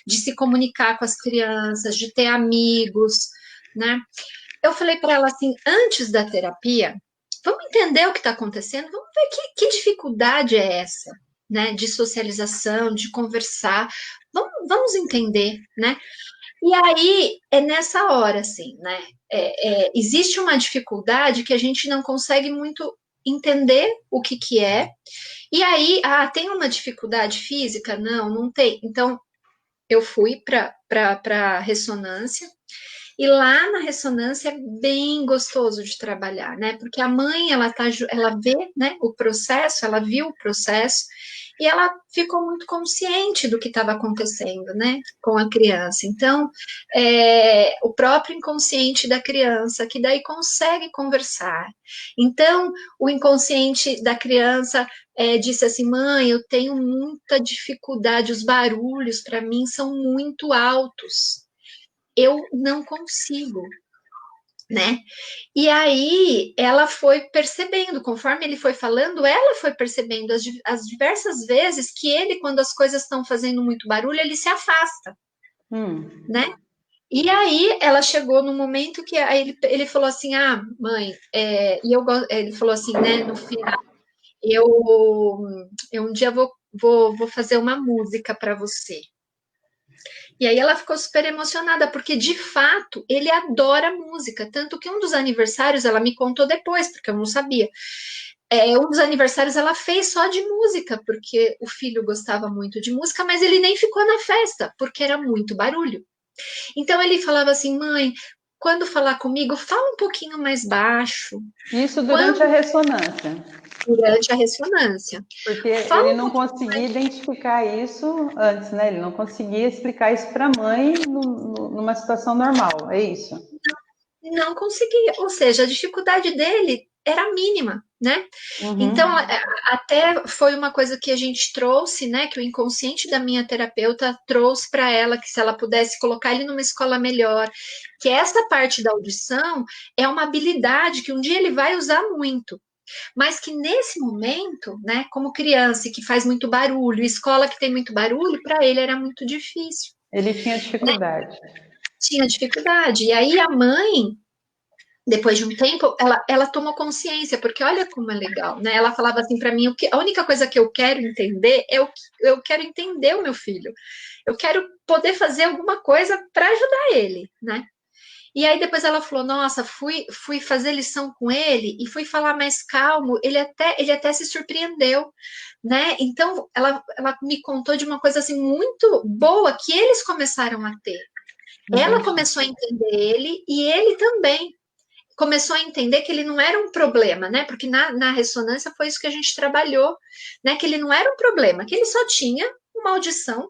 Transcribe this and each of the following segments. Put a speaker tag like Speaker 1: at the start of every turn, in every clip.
Speaker 1: de se comunicar com as crianças, de ter amigos, né? Eu falei para ela assim, antes da terapia, vamos entender o que está acontecendo, vamos ver que dificuldade é essa, né? De socialização, de conversar, vamos entender, né? E aí é nessa hora, assim, né? Existe uma dificuldade que a gente não consegue muito entender o que é. E aí, tem uma dificuldade física? Não, não tem. Então, eu fui para ressonância e lá na ressonância é bem gostoso de trabalhar, né? Porque a mãe, ela vê, né, o processo, ela viu o processo e ela ficou muito consciente do que estava acontecendo, né, com a criança. Então, o próprio inconsciente da criança, que daí consegue conversar. Então, o inconsciente da criança disse assim: mãe, eu tenho muita dificuldade, os barulhos para mim são muito altos, eu não consigo, né? E aí ela foi percebendo, conforme ele foi falando, ela foi percebendo as diversas vezes que ele, quando as coisas estão fazendo muito barulho, ele se afasta, né? E aí ela chegou no momento que aí ele falou assim: ah, mãe, ele falou assim, né, no final, eu, eu um dia vou fazer uma música para você. E aí ela ficou super emocionada, porque de fato ele adora música. Tanto que um dos aniversários, ela me contou depois, porque eu não sabia. Um dos aniversários ela fez só de música, porque o filho gostava muito de música, mas ele nem ficou na festa, porque era muito barulho. Então ele falava assim: mãe, quando falar comigo, fala um pouquinho mais baixo.
Speaker 2: Isso durante a
Speaker 1: Quando
Speaker 2: ressonância.
Speaker 1: durante a ressonância,
Speaker 2: Porque
Speaker 1: fala
Speaker 2: ele
Speaker 1: um
Speaker 2: não
Speaker 1: pouquinho
Speaker 2: conseguia
Speaker 1: mais.
Speaker 2: identificar isso antes, né? Ele não conseguia explicar isso para a mãe numa situação normal, é isso?
Speaker 1: Não conseguia, ou seja, a dificuldade dele era mínima, né? Então,
Speaker 2: Uhum.
Speaker 1: até foi uma coisa que a gente trouxe, né? Que o inconsciente da minha terapeuta trouxe para ela, que se ela pudesse colocar ele numa escola melhor, que essa parte da audição é uma habilidade que um dia ele vai usar muito, mas que nesse momento, né? Como criança que faz muito barulho, escola que tem muito barulho, para ele era muito difícil,
Speaker 2: Ele tinha
Speaker 1: né?
Speaker 2: dificuldade.
Speaker 1: Tinha dificuldade. E aí a mãe, depois de um tempo, ela tomou consciência, porque olha como é legal, né? Ela falava assim para mim: a única coisa que eu quero entender eu quero entender o meu filho, eu quero poder fazer alguma coisa para ajudar ele, né? E aí depois ela falou: nossa, fui fazer lição com ele e fui falar mais calmo, ele até se surpreendeu, né? Então ela me contou de uma coisa assim muito boa que eles começaram a ter. Ela
Speaker 2: Entendi.
Speaker 1: começou a entender ele e ele também começou a entender que ele não era um problema, né? Porque na ressonância foi isso que a gente trabalhou, né? Que ele não era um problema, que ele só tinha uma audição,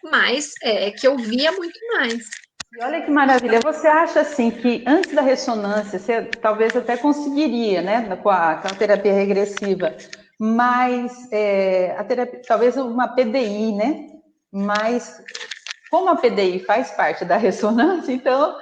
Speaker 1: mas que ouvia muito mais.
Speaker 2: E olha que maravilha. Você acha assim que antes da ressonância, você talvez até conseguiria, né, com a terapia regressiva, mas a terapia, talvez uma PDI, né? Mas como a PDI faz parte da ressonância, então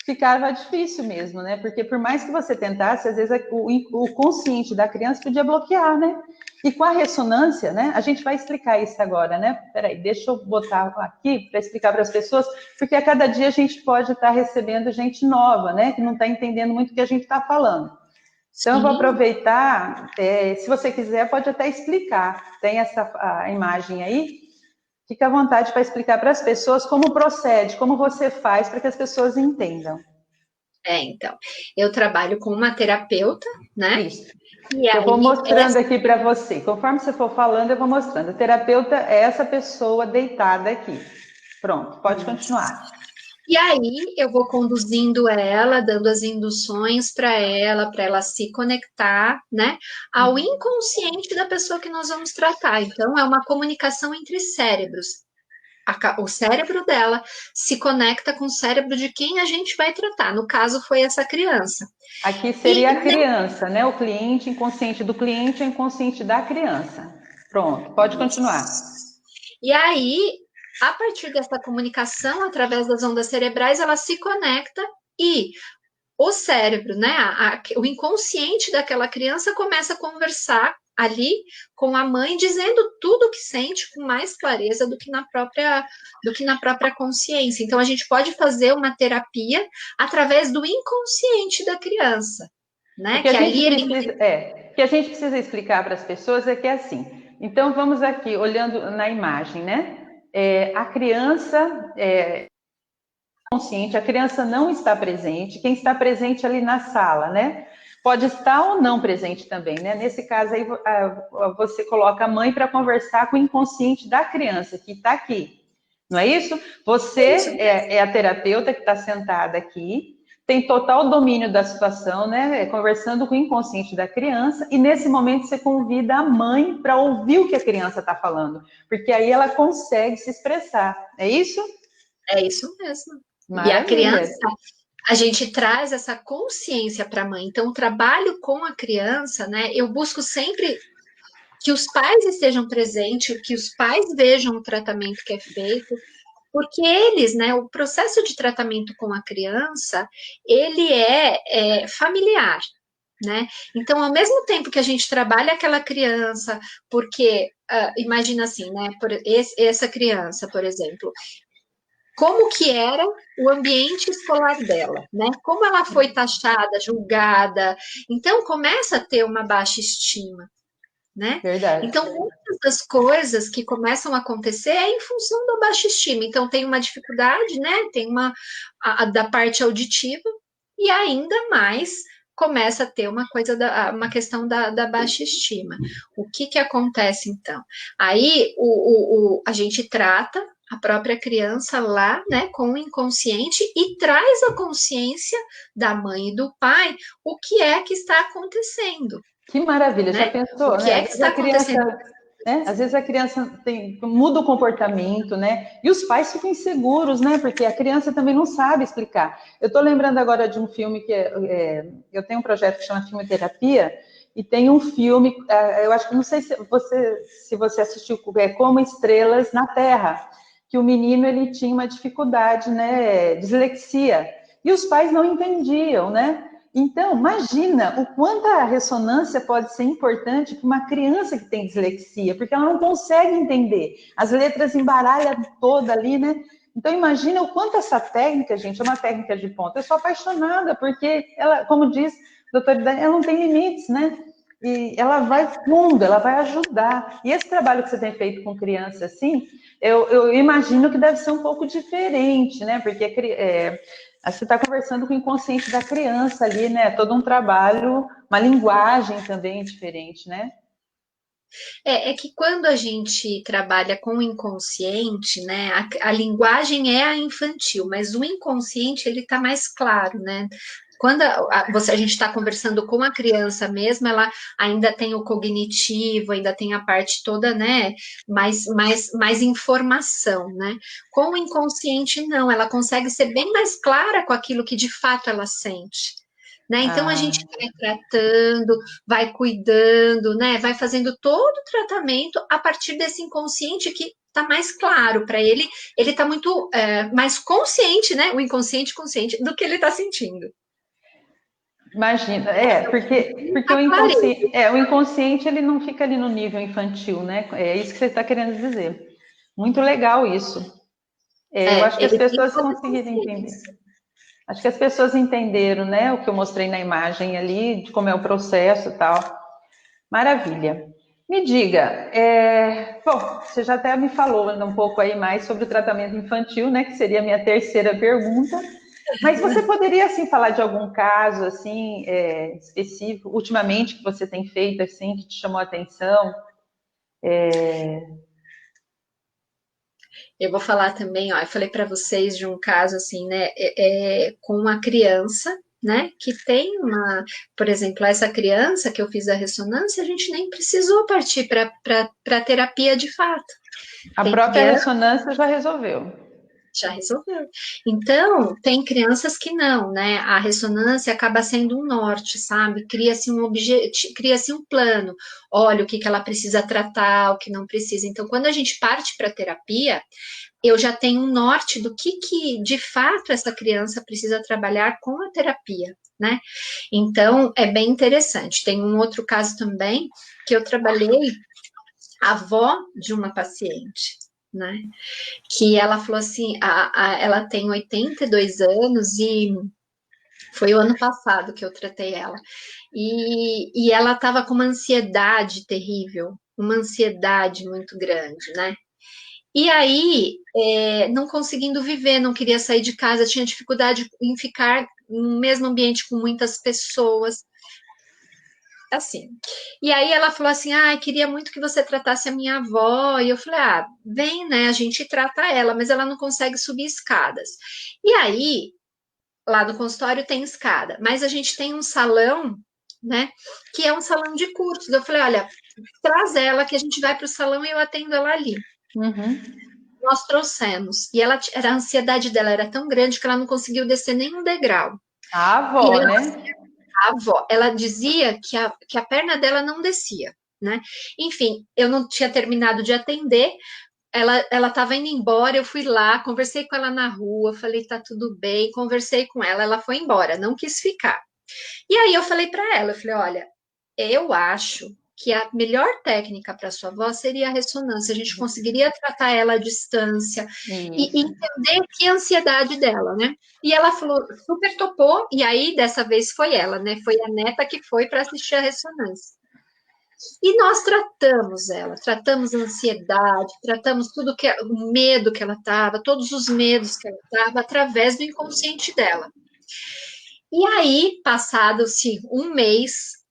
Speaker 2: ficava difícil mesmo, né? Porque por mais que você tentasse, às vezes o consciente da criança podia bloquear, né? E com a ressonância, né? A gente vai explicar isso agora, né? Peraí, deixa eu botar aqui para explicar para as pessoas, porque a cada dia a gente pode estar recebendo gente nova, né? Que não está entendendo muito o que a gente está falando. Então, eu vou
Speaker 1: Sim,
Speaker 2: aproveitar, se você quiser, pode até explicar. Tem a imagem aí? Fica à vontade para explicar para as pessoas como procede, como você faz para que as pessoas entendam.
Speaker 1: então. Eu trabalho com uma terapeuta, né?
Speaker 2: Isso.
Speaker 1: E
Speaker 2: Eu vou
Speaker 1: aí,
Speaker 2: mostrando aqui para você. Conforme você for falando, eu vou mostrando. A terapeuta é essa pessoa deitada aqui. Pronto, pode continuar.
Speaker 1: e aí eu vou conduzindo ela, dando as induções para ela se conectar, né, ao inconsciente da pessoa que nós vamos tratar. Então, é uma comunicação entre cérebros. O cérebro dela se conecta com o cérebro de quem a gente vai tratar. No caso, foi essa criança.
Speaker 2: Aqui
Speaker 1: E,
Speaker 2: seria a criança, né? O cliente, inconsciente do cliente, é inconsciente da criança. Pronto, pode continuar.
Speaker 1: e aí, a partir dessa comunicação, através das ondas cerebrais, ela se conecta e o cérebro, né? O inconsciente daquela criança começa a conversar ali com a mãe, dizendo tudo o que sente com mais clareza do que na própria consciência. Então, a gente pode fazer uma terapia através do inconsciente da criança,
Speaker 2: O
Speaker 1: né?
Speaker 2: que a
Speaker 1: Que
Speaker 2: gente
Speaker 1: ali ele
Speaker 2: precisa o que a gente precisa explicar para as pessoas é que é assim. Então vamos aqui olhando na imagem, né? A criança consciente, a criança não está presente. Quem está presente ali na sala, né? Pode estar ou não presente também, né? Nesse caso aí você coloca a mãe para conversar com o inconsciente da criança que está aqui. Não é isso? Você é a terapeuta que está sentada aqui, tem total domínio da situação, né? Conversando com o inconsciente da criança, e nesse momento você convida a mãe para ouvir o que a criança está falando, porque aí ela consegue se expressar. É isso?
Speaker 1: é isso mesmo. E a
Speaker 2: Maravilha.
Speaker 1: criança, a gente traz essa consciência para a mãe. Então, o trabalho com a criança, né? Eu busco sempre que os pais estejam presentes, que os pais vejam o tratamento que é feito, porque eles, né, o processo de tratamento com a criança, ele é familiar, né? Então, ao mesmo tempo que a gente trabalha aquela criança, porque, imagina assim, né, essa criança, por exemplo, como que era o ambiente escolar dela, né? Como ela foi taxada, julgada, então começa a ter uma baixa estima, né?
Speaker 2: Verdade.
Speaker 1: Então, muitas das coisas que começam a acontecer é em função da baixa estima. Então, tem uma dificuldade, né? Tem da parte auditiva, e ainda mais começa a ter uma questão da baixa estima. O que que acontece então? Aí a gente trata a própria criança lá, né, com o inconsciente e traz a consciência da mãe e do pai o que é que está acontecendo,
Speaker 2: Que maravilha. Já
Speaker 1: né? O
Speaker 2: pensou,
Speaker 1: que
Speaker 2: né?
Speaker 1: é que está acontecendo?
Speaker 2: Às vezes a criança muda o comportamento, né? E os pais ficam inseguros, né? Porque a criança também não sabe explicar. Eu estou lembrando agora de um filme eu tenho um projeto que chama Filmoterapia, e tem um filme, eu acho que não sei se você assistiu, Como Estrelas na Terra, que o menino ele tinha uma dificuldade, né? Dislexia. E os pais não entendiam, né? Então, imagina o quanto a ressonância pode ser importante para uma criança que tem dislexia, porque ela não consegue entender. As letras embaralham toda ali, né? Então, imagina o quanto essa técnica, gente, é uma técnica de ponta. Eu sou apaixonada, porque ela, como diz a doutora Dani, ela não tem limites, né? E ela vai fundo, ela vai ajudar. E esse trabalho que você tem feito com criança, assim, eu imagino que deve ser um pouco diferente, né? Porque você está conversando com o inconsciente da criança ali, né? Todo um trabalho, uma linguagem também diferente, né?
Speaker 1: É que quando a gente trabalha com o inconsciente, né, a linguagem é a infantil, mas o inconsciente ele está mais claro, né? Quando a gente está conversando com a criança mesmo, ela ainda tem o cognitivo, ainda tem a parte toda, né, mais informação, né? Com o inconsciente, não, ela consegue ser bem mais clara com aquilo que de fato ela sente. Né? Então a gente
Speaker 2: Ah,
Speaker 1: vai tratando, vai cuidando, né? Vai fazendo todo o tratamento a partir desse inconsciente que está mais claro para ele. Ele está muito mais consciente, né? O inconsciente consciente do que ele está sentindo.
Speaker 2: imagina, porque
Speaker 1: A clareza.
Speaker 2: o inconsciente ele não fica ali no nível infantil, né? É isso que você está querendo dizer. Muito legal isso. Eu acho que as
Speaker 1: Ele tem
Speaker 2: pessoas
Speaker 1: toda a
Speaker 2: conseguiram entender.
Speaker 1: consciência.
Speaker 2: Acho que as pessoas entenderam, né? O que eu mostrei na imagem ali, de como é o processo e tal. Maravilha. Me diga, bom, você já até me falou um pouco aí mais sobre o tratamento infantil, né? Que seria a minha terceira pergunta. Mas você poderia, assim, falar de algum caso, assim, específico, ultimamente, que você tem feito, assim, que te chamou a atenção?
Speaker 1: Eu vou falar também, ó, eu falei para vocês de um caso assim, né, com uma criança, né, que tem por exemplo, essa criança que eu fiz a ressonância, a gente nem precisou partir para terapia de fato.
Speaker 2: A
Speaker 1: Tem
Speaker 2: própria
Speaker 1: criança
Speaker 2: ressonância já resolveu.
Speaker 1: já resolveu. Então, tem crianças que não, né? A ressonância acaba sendo um norte, sabe? Cria-se um objetivo, cria-se um plano. Olha o que ela precisa tratar, o que não precisa. Então, quando a gente parte para terapia, eu já tenho um norte do que de fato essa criança precisa trabalhar com a terapia, né? Então, é bem interessante. Tem um outro caso também, que eu trabalhei, a avó de uma paciente, né? Que ela falou assim, ela tem 82 anos e foi o ano passado que eu tratei ela. E ela estava com uma ansiedade terrível, uma ansiedade muito grande, né? E aí, não conseguindo viver, não queria sair de casa, tinha dificuldade em ficar no mesmo ambiente com muitas pessoas, assim. E aí ela falou assim, queria muito que você tratasse a minha avó. E eu falei, vem, né, a gente trata ela, mas ela não consegue subir escadas. E aí, lá no consultório tem escada, mas a gente tem um salão, né, que é um salão de cursos. Eu falei, olha, traz ela que a gente vai para o salão e eu atendo ela ali.
Speaker 2: Uhum.
Speaker 1: Nós trouxemos. E a ansiedade dela era tão grande que ela não conseguiu descer nenhum degrau.
Speaker 2: A
Speaker 1: E
Speaker 2: avó,
Speaker 1: ela,
Speaker 2: né?
Speaker 1: a avó, ela dizia que a perna dela não descia, né? Enfim, eu não tinha terminado de atender, ela estava indo embora, eu fui lá, conversei com ela na rua, falei, tá tudo bem, conversei com ela foi embora, não quis ficar. E aí eu falei para ela, eu falei, olha, eu acho que a melhor técnica para sua avó seria a ressonância. A gente conseguiria tratar ela à distância e
Speaker 2: Isso.
Speaker 1: entender que ansiedade dela, né? E ela falou, super topou, e aí dessa vez foi ela, né? Foi a neta que foi para assistir a ressonância. E nós tratamos ela, tratamos a ansiedade, tratamos tudo o medo que ela estava, todos os medos que ela estava, através do inconsciente dela. E aí, passado-se um mês,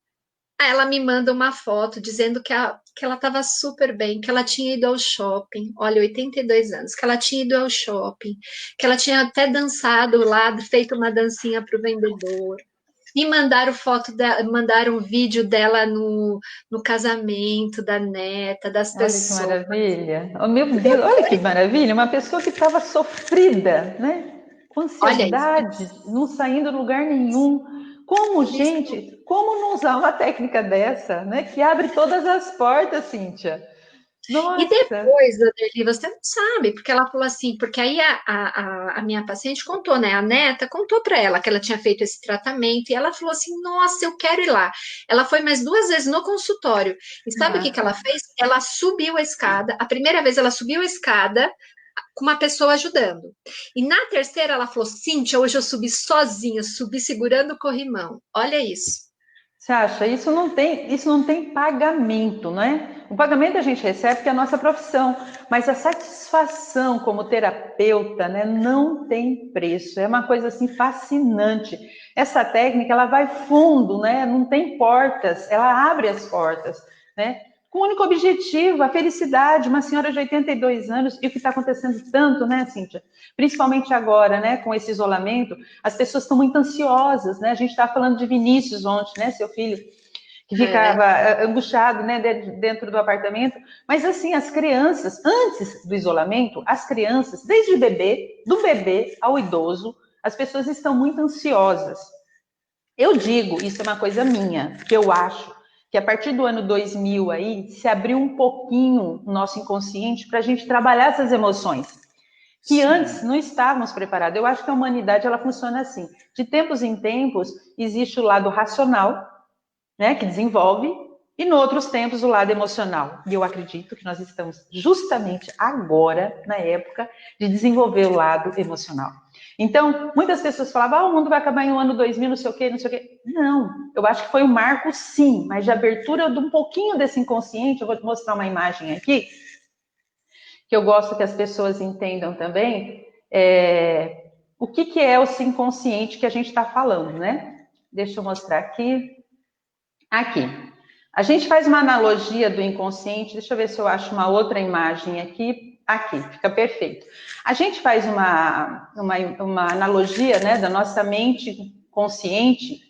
Speaker 1: ela me manda uma foto dizendo que ela estava super bem, que ela tinha ido ao shopping, olha, 82 anos, que ela tinha ido ao shopping, que ela tinha até dançado lá, feito uma dancinha para o vendedor. Me mandaram mandaram um vídeo dela no casamento da neta, das
Speaker 2: Olha que
Speaker 1: pessoas.
Speaker 2: maravilha. Oh, meu Deus, olha que maravilha. Uma pessoa que estava sofrida, né? Com
Speaker 1: Olha isso.
Speaker 2: ansiedade, não saindo de lugar nenhum. Como, gente, como não usar uma técnica dessa, né? Que abre todas as portas, Cíntia.
Speaker 1: E
Speaker 2: Nossa.
Speaker 1: depois, Adelie, você não sabe, porque ela falou assim, porque aí a minha paciente contou, né? A neta contou para ela que ela tinha feito esse tratamento e ela falou assim: Nossa, eu quero ir lá. Ela foi mais 2 vezes no consultório. E sabe o que que ela fez? Ela subiu a escada. A primeira vez ela subiu a escada com uma pessoa ajudando. E na terceira ela falou: Cíntia, hoje eu subi sozinha, subi segurando o corrimão. Olha isso.
Speaker 2: Você acha? Isso não tem pagamento, não é? O pagamento a gente recebe porque é a nossa profissão, mas a satisfação como terapeuta, né, não tem preço. É uma coisa assim fascinante. Essa técnica, ela vai fundo, né? Não tem portas, ela abre as portas, né? Com o único objetivo, a felicidade. Uma senhora de 82 anos, e o que está acontecendo tanto, né, Cíntia? Principalmente agora, né, com esse isolamento, as pessoas estão muito ansiosas, né? A gente estava falando de Vinícius ontem, né, seu filho, que
Speaker 1: É,
Speaker 2: ficava angustiado, né, dentro do apartamento. Mas assim, as crianças, antes do isolamento, as crianças, desde o bebê, do bebê ao idoso, as pessoas estão muito ansiosas. Eu digo, isso é uma coisa minha, que eu acho que a partir do ano 2000 aí se abriu um pouquinho o nosso inconsciente para a gente trabalhar essas emoções que antes
Speaker 1: sim.
Speaker 2: não estávamos preparados. Eu acho que a humanidade ela funciona assim. De tempos em tempos existe o lado racional, né, que desenvolve, e no outros tempos o lado emocional. E eu acredito que nós estamos justamente agora na época de desenvolver o lado emocional. Então, muitas pessoas falavam, o mundo vai acabar em um ano 2000, não sei o quê, não sei o quê. Não, eu acho que foi um marco sim, mas de abertura de um pouquinho desse inconsciente. Eu vou te mostrar uma imagem aqui, que eu gosto que as pessoas entendam também, o que é o inconsciente que a gente está falando, né? Deixa eu mostrar aqui. Aqui. A gente faz uma analogia do inconsciente, deixa eu ver se eu acho uma outra imagem aqui. Aqui, fica perfeito. A gente faz uma analogia, né, da nossa mente consciente,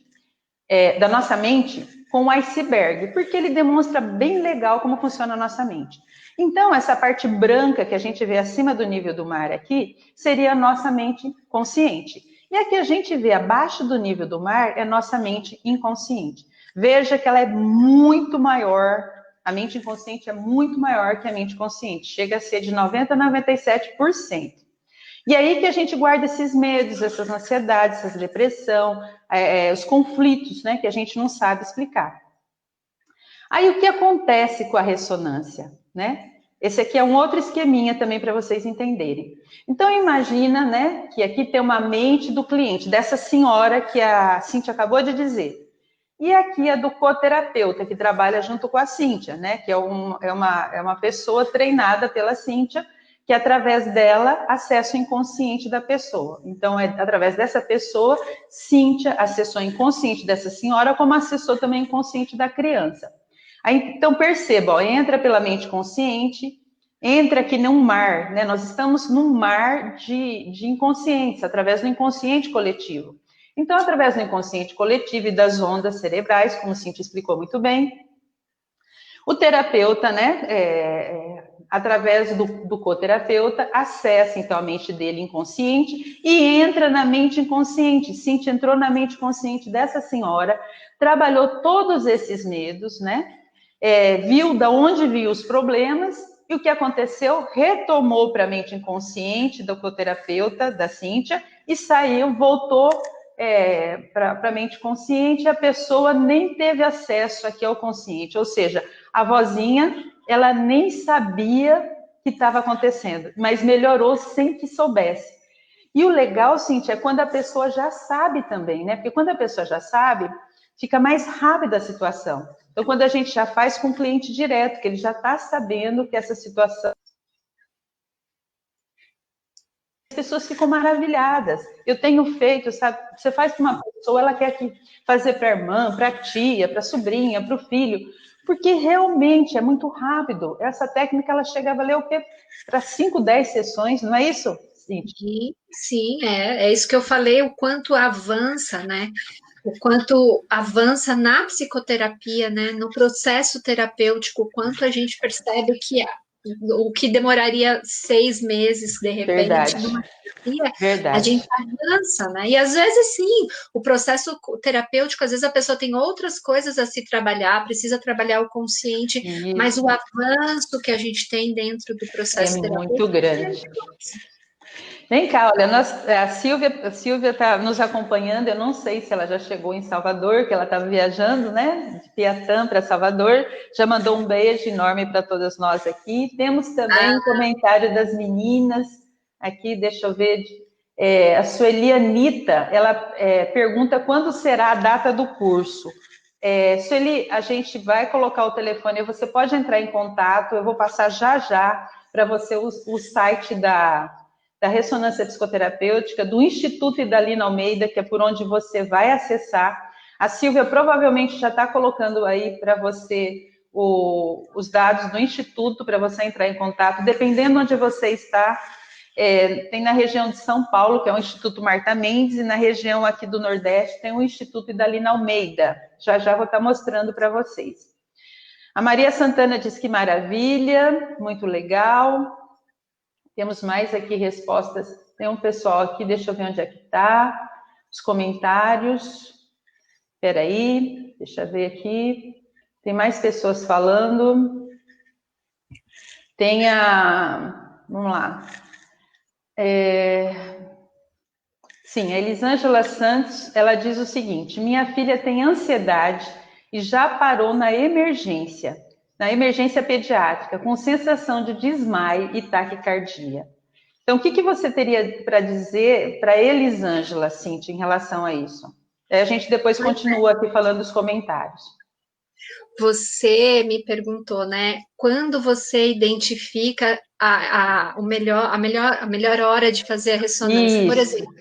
Speaker 2: da nossa mente com o iceberg, porque ele demonstra bem legal como funciona a nossa mente. Então, essa parte branca que a gente vê acima do nível do mar aqui, seria a nossa mente consciente. E a que a gente vê abaixo do nível do mar é a nossa mente inconsciente. Veja que ela é muito maior, a mente inconsciente é muito maior que a mente consciente, chega a ser de 90% a 97%. E aí que a gente guarda esses medos, essas ansiedades, essa depressão, os conflitos, né, que a gente não sabe explicar. Aí o que acontece com a ressonância, né? Esse aqui é um outro esqueminha também para vocês entenderem. Então imagina, né, que aqui tem uma mente do cliente, dessa senhora que a Cíntia acabou de dizer. E aqui é do coterapeuta, que trabalha junto com a Cíntia, né? Que é uma pessoa treinada pela Cíntia, que através dela acessa o inconsciente da pessoa. Então, é através dessa pessoa, Cíntia acessou o inconsciente dessa senhora, como acessou também o inconsciente da criança. Aí, então, perceba, ó, entra pela mente consciente, entra aqui num mar, né? Nós estamos num mar de inconsciência, através do inconsciente coletivo. Então, através do inconsciente coletivo e das ondas cerebrais, como o Cintia explicou muito bem, o terapeuta, né, através do coterapeuta, acessa então a mente dele inconsciente e entra na mente inconsciente. Cintia entrou na mente consciente dessa senhora, trabalhou todos esses medos, né, viu da onde viu os problemas e o que aconteceu, retomou para a mente inconsciente do coterapeuta, da Cíntia, e saiu, voltou para a mente consciente, a pessoa nem teve acesso aqui ao consciente, ou seja, a vozinha, ela nem sabia que estava acontecendo, mas melhorou sem que soubesse. E o legal, Cíntia, é quando a pessoa já sabe também, né? Porque quando a pessoa já sabe, fica mais rápida a situação. Então, quando a gente já faz com o cliente direto, que ele já está sabendo que essa situação, as pessoas ficam maravilhadas. Eu tenho feito, sabe? Você faz para uma pessoa, ela quer fazer para a irmã, para a tia, para a sobrinha, para o filho, porque realmente é muito rápido. Essa técnica, ela chega a valer o quê? Para 5, 10 sessões, não é isso?
Speaker 1: Sim, sim, é isso que eu falei, o quanto avança, né? O quanto avança na psicoterapia, né? No processo terapêutico, o quanto a gente percebe que o que demoraria 6 meses, de repente,
Speaker 2: Verdade,
Speaker 1: numa terapia, a gente
Speaker 2: verdade.
Speaker 1: avança, né? E às vezes, sim, o processo terapêutico, às vezes a pessoa tem outras coisas a se trabalhar, precisa trabalhar o consciente, mas o
Speaker 2: Isso
Speaker 1: avanço que a gente tem dentro do
Speaker 2: é
Speaker 1: processo
Speaker 2: muito
Speaker 1: terapêutico é
Speaker 2: grande. Vem cá, olha, a Silvia está nos acompanhando, eu não sei se ela já chegou em Salvador, que ela estava viajando, né, de Piatã para Salvador, já mandou um beijo enorme para todas nós aqui. Temos também um comentário das meninas, aqui, deixa eu ver, a Sueli Anitta, ela pergunta quando será a data do curso. Sueli, a gente vai colocar o telefone, você pode entrar em contato, eu vou passar já já para você o site da ressonância psicoterapêutica, do Instituto Idalina Almeida, que é por onde você vai acessar. A Silvia provavelmente já está colocando aí para você os dados do Instituto, para você entrar em contato, dependendo onde você está. Tem na região de São Paulo, que é o Instituto Marta Mendes, e na região aqui do Nordeste tem o Instituto Idalina Almeida. Já já vou estar mostrando para vocês. A Maria Santana diz que maravilha, muito legal. Temos mais aqui respostas. Tem um pessoal aqui, deixa eu ver onde é que está. Os comentários. Espera aí, deixa eu ver aqui. Tem mais pessoas falando. Tem a... Vamos lá. Sim, a Elisângela Santos, ela diz o seguinte: minha filha tem ansiedade e já parou na emergência pediátrica, com sensação de desmaio e taquicardia. Então, o que você teria para dizer para Elisângela, Cintia, em relação a isso? A gente depois continua aqui falando dos comentários.
Speaker 1: Você me perguntou, né? Quando você identifica a melhor hora de fazer a ressonância? Por
Speaker 2: Isso,
Speaker 1: exemplo,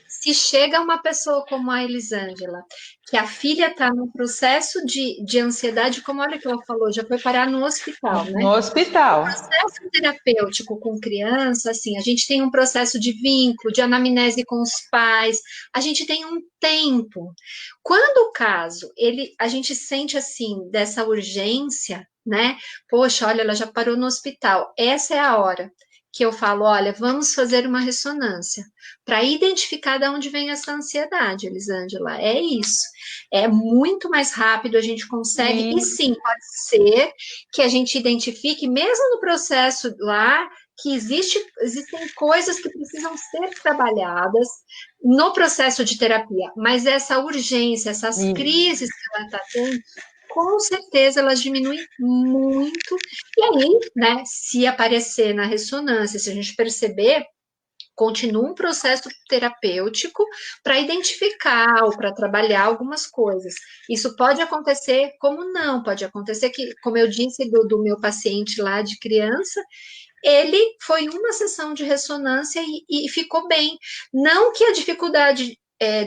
Speaker 1: se chega uma pessoa como a Elisângela, que a filha está num processo de ansiedade, como olha que ela falou, já foi parar no hospital, né?
Speaker 2: no hospital.
Speaker 1: Processo terapêutico com criança, assim, a gente tem um processo de vínculo, de anamnese com os pais, a gente tem um tempo. Quando o caso, a gente sente assim, dessa urgência, né? Poxa, olha, ela já parou no hospital. Essa é a hora que eu falo, olha, vamos fazer uma ressonância para identificar de onde vem essa ansiedade, Elisângela. É isso. É muito mais rápido, a gente consegue, e sim, pode ser que a gente identifique, mesmo no processo lá que existem coisas que precisam ser trabalhadas no processo de terapia, mas essa urgência, essas crises que ela está tendo, com certeza elas diminuem muito. E aí, né, se aparecer na ressonância, se a gente perceber, continua um processo terapêutico para identificar ou para trabalhar algumas coisas. Isso pode acontecer, como não, pode acontecer que, como eu disse do meu paciente lá de criança, ele foi uma sessão de ressonância e ficou bem. Não que a dificuldade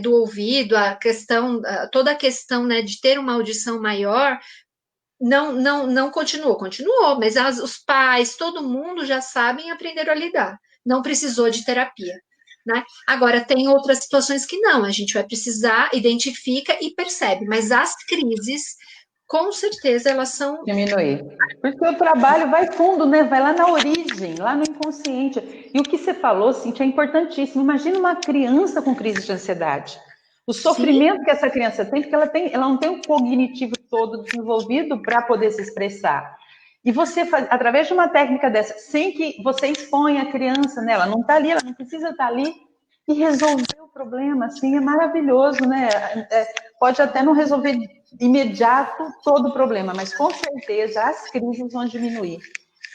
Speaker 1: do ouvido, a questão, toda a questão, né, de ter uma audição maior, não continuou, mas os pais, todo mundo já sabem e aprenderam a lidar. Não precisou de terapia. Né? Agora, tem outras situações que não, a gente vai precisar, identifica e percebe, mas as crises, com certeza, elas são.
Speaker 2: Diminuir. Porque o trabalho vai fundo, né? Vai lá na origem, lá no inconsciente. E o que você falou, Cintia, é importantíssimo. Imagina uma criança com crise de ansiedade. O sofrimento que essa criança tem, porque ela não tem o cognitivo todo desenvolvido para poder se expressar. E você faz, através de uma técnica dessa, sem que você exponha a criança, né? Ela não está ali, ela não precisa estar ali, e resolver o problema, assim, é maravilhoso, né? Pode até não resolver imediato todo o problema, mas com certeza as crises vão diminuir.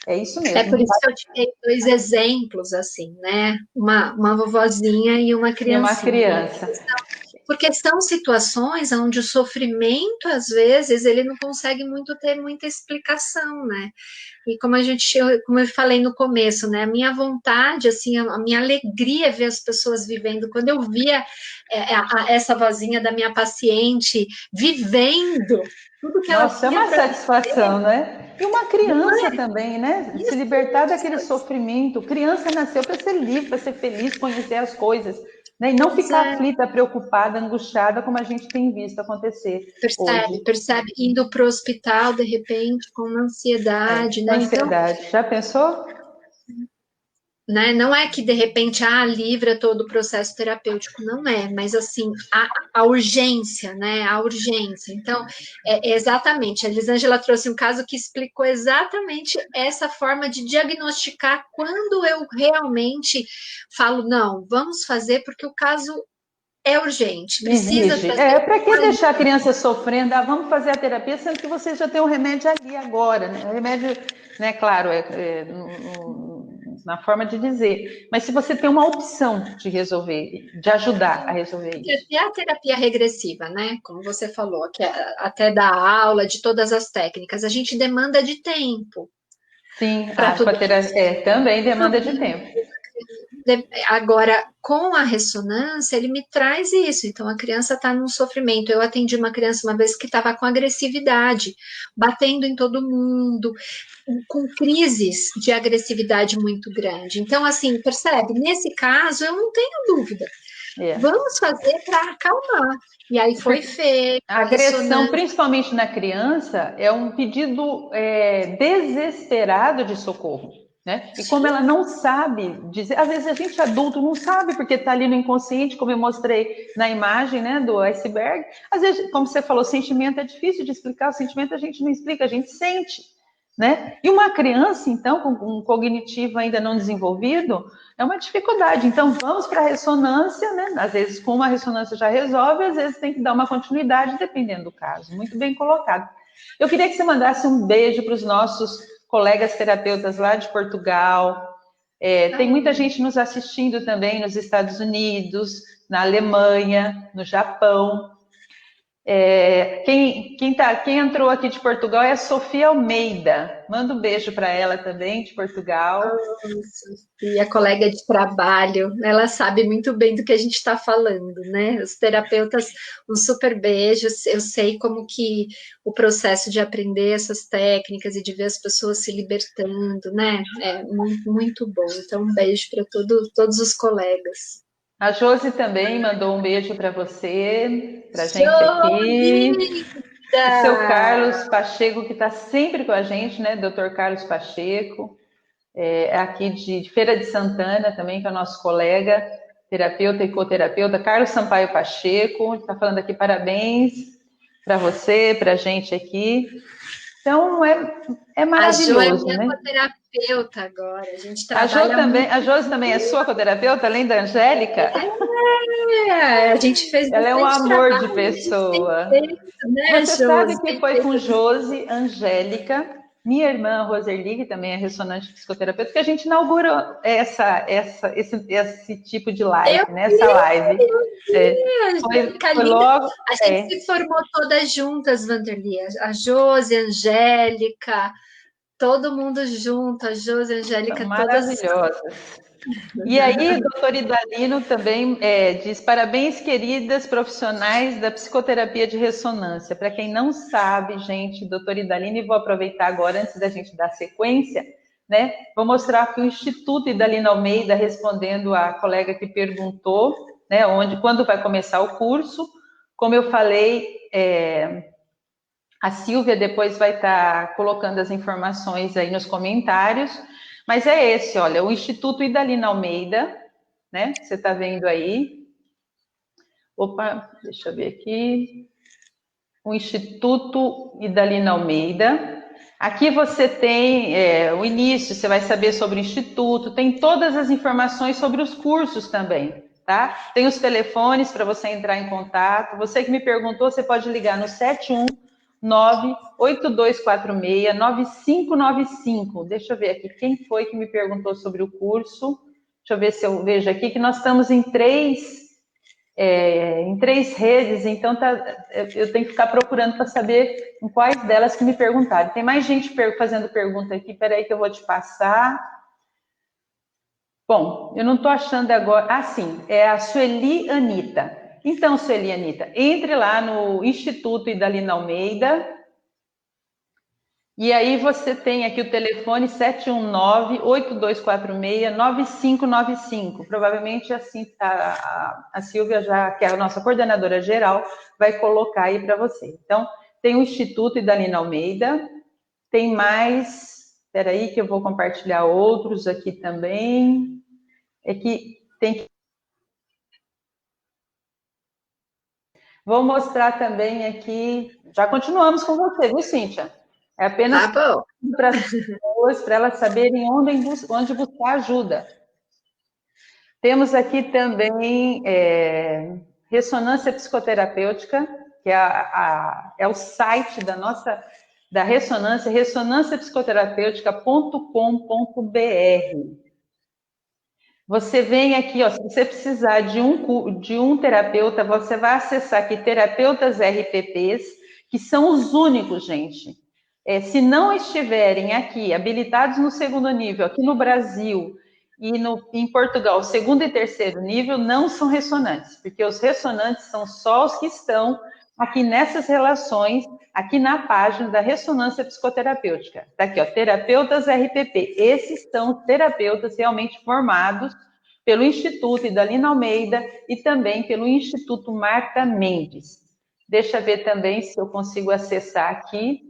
Speaker 2: É isso
Speaker 1: É
Speaker 2: mesmo.
Speaker 1: por isso que eu tirei dois exemplos, assim, né? Uma vovozinha e uma
Speaker 2: E uma
Speaker 1: criancinha.
Speaker 2: criança.
Speaker 1: Porque são situações onde o sofrimento, às vezes, ele não consegue muito ter muita explicação, né? E como eu falei no começo, né? A minha vontade, assim, a minha alegria é ver as pessoas vivendo. Quando eu via essa vozinha da minha paciente vivendo tudo que ela
Speaker 2: Nossa, é
Speaker 1: tinha
Speaker 2: uma
Speaker 1: para
Speaker 2: satisfação, né? E uma criança
Speaker 1: viver,
Speaker 2: também, né? Se libertar daquele
Speaker 1: isso,
Speaker 2: sofrimento. Criança nasceu para ser livre, para ser feliz, conhecer as coisas, né? E não ficar
Speaker 1: é,
Speaker 2: aflita, preocupada, angustiada, como a gente tem visto acontecer hoje.
Speaker 1: percebe, indo para o hospital de repente com uma ansiedade, né? Então,
Speaker 2: Ansiedade. Já pensou?
Speaker 1: né? Não é que de repente livra todo o processo terapêutico, não é, mas assim, a urgência, né? A urgência. Então, exatamente, a Elisângela trouxe um caso que explicou exatamente essa forma de diagnosticar quando eu realmente falo, não, vamos fazer porque o caso é urgente, precisa
Speaker 2: Exige.
Speaker 1: trazer
Speaker 2: Para que
Speaker 1: uma
Speaker 2: deixar a criança sofrendo? Vamos fazer a terapia, sendo que você já tem o remédio ali agora, né? O remédio, né, claro, na forma de dizer. Mas se você tem uma opção de resolver, de ajudar a resolver isso.
Speaker 1: até a terapia regressiva, né? Como você falou, que até da aula, de todas as técnicas, a gente demanda de tempo
Speaker 2: Sim,
Speaker 1: para
Speaker 2: acho que
Speaker 1: tudo
Speaker 2: a terapia também demanda de tempo.
Speaker 1: Agora, com a ressonância, ele me traz isso. Então, a criança está num sofrimento. Eu atendi uma criança uma vez que estava com agressividade, batendo em todo mundo, com crises de agressividade muito grande. Então, assim, percebe? Nesse caso, eu não tenho dúvida.
Speaker 2: É.
Speaker 1: Vamos fazer para acalmar. E aí foi feito
Speaker 2: A
Speaker 1: a
Speaker 2: agressão,
Speaker 1: ressonância.
Speaker 2: principalmente na criança, é um pedido desesperado de socorro, né? E como ela não sabe dizer, às vezes a gente adulto não sabe porque está ali no inconsciente, como eu mostrei na imagem, né, do iceberg. Às vezes, como você falou, sentimento é difícil de explicar, o sentimento a gente não explica, a gente sente, né? E uma criança, então, com um cognitivo ainda não desenvolvido, é uma dificuldade. Então, vamos para a ressonância, né? Às vezes, com uma ressonância já resolve, às vezes tem que dar uma continuidade, dependendo do caso. Muito bem colocado. Eu queria que você mandasse um beijo para os nossos colegas terapeutas lá de Portugal. Tem muita gente nos assistindo também nos Estados Unidos, na Alemanha, no Japão. Quem entrou aqui de Portugal é a Sofia Almeida. Manda um beijo para ela também, de Portugal.
Speaker 1: E a colega de trabalho, ela sabe muito bem do que a gente está falando, né? Os terapeutas, um super beijo. Eu sei como que o processo de aprender essas técnicas e de ver as pessoas se libertando, né? É muito, muito bom. Então, um beijo para todos os colegas.
Speaker 2: A Josi também mandou um beijo para você, para a gente aqui.
Speaker 1: Jovita!
Speaker 2: O seu Carlos Pacheco, que está sempre com a gente, né? Dr. Carlos Pacheco, aqui de Feira de Santana também, que é o nosso colega, terapeuta e coterapeuta, Carlos Sampaio Pacheco, está falando aqui parabéns para você, para a gente aqui. Então, é
Speaker 1: A Jo é
Speaker 2: maravilhoso,
Speaker 1: minha
Speaker 2: né?
Speaker 1: coterapeuta agora. A gente
Speaker 2: A Jo
Speaker 1: trabalha
Speaker 2: também,
Speaker 1: muito.
Speaker 2: a Josi também é sua coterapeuta, além da Angélica?
Speaker 1: A gente fez
Speaker 2: Ela é um
Speaker 1: bastante
Speaker 2: amor de
Speaker 1: trabalho, a gente tem
Speaker 2: pessoa.
Speaker 1: feito, né,
Speaker 2: Você sabe
Speaker 1: Josi?
Speaker 2: que
Speaker 1: Tem
Speaker 2: foi
Speaker 1: feito.
Speaker 2: com Josi, Angélica, minha irmã Roserli, que também é ressonante psicoterapeuta, que a gente inaugurou esse tipo de
Speaker 1: Eu
Speaker 2: live, né? Essa
Speaker 1: vi,
Speaker 2: live.
Speaker 1: eu
Speaker 2: É,
Speaker 1: vi, a Angélica
Speaker 2: foi
Speaker 1: linda.
Speaker 2: logo.
Speaker 1: A gente
Speaker 2: É,
Speaker 1: se formou todas juntas, Vanderly. A Josi, a Angélica, todo mundo junto, a Josi, a
Speaker 2: são
Speaker 1: Angélica, todas.
Speaker 2: maravilhosas. E aí, o doutor Idalino também diz: parabéns, queridas profissionais da psicoterapia de ressonância. Para quem não sabe, gente, doutor Idalino, e vou aproveitar agora, antes da gente dar sequência, né? Vou mostrar aqui o Instituto Idalino Almeida, respondendo a colega que perguntou, né, quando vai começar o curso. Como eu falei, a Silvia depois vai estar colocando as informações aí nos comentários. Mas é esse, olha, o Instituto Idalina Almeida, né? Você está vendo aí. Opa, deixa eu ver aqui. O Instituto Idalina Almeida. Aqui você tem o início, você vai saber sobre o Instituto, tem todas as informações sobre os cursos também, tá? Tem os telefones para você entrar em contato. Você que me perguntou, você pode ligar no 719-8246-9595. Deixa eu ver aqui, quem foi que me perguntou sobre o curso? Deixa eu ver se eu vejo aqui, que nós estamos em três redes, então eu tenho que ficar procurando para saber em quais delas que me perguntaram. Tem mais gente fazendo pergunta aqui, peraí que eu vou te passar. Bom, eu não estou achando agora. Ah, sim, é a Sueli Anitta. Então, Sueli Anitta, entre lá no Instituto Idalina Almeida, e aí você tem aqui o telefone 719-8246-9595. Provavelmente assim a Silvia, já que é a nossa coordenadora geral, vai colocar aí para você. Então, tem o Instituto Idalina Almeida, tem mais, espera aí que eu vou compartilhar outros aqui também. É que tem que... Vou mostrar também aqui, já continuamos com você, viu, Cíntia? É apenas
Speaker 1: Tá bom.
Speaker 2: para as pessoas, para elas saberem onde buscar ajuda. Temos aqui também ressonância psicoterapêutica, que é o site da ressonância, ressonânciapsicoterapêutica.com.br. Você vem aqui, ó, se você precisar de um terapeuta, você vai acessar aqui terapeutas RPPs, que são os únicos, gente. Se não estiverem aqui habilitados no segundo nível, aqui no Brasil e em Portugal, segundo e terceiro nível, não são ressonantes, porque os ressonantes são só os que estão aqui nessas relações, aqui na página da ressonância psicoterapêutica. Está aqui, ó, terapeutas RPP. Esses são os terapeutas realmente formados pelo Instituto Idalina Almeida e também pelo Instituto Marta Mendes. Deixa eu ver também se eu consigo acessar aqui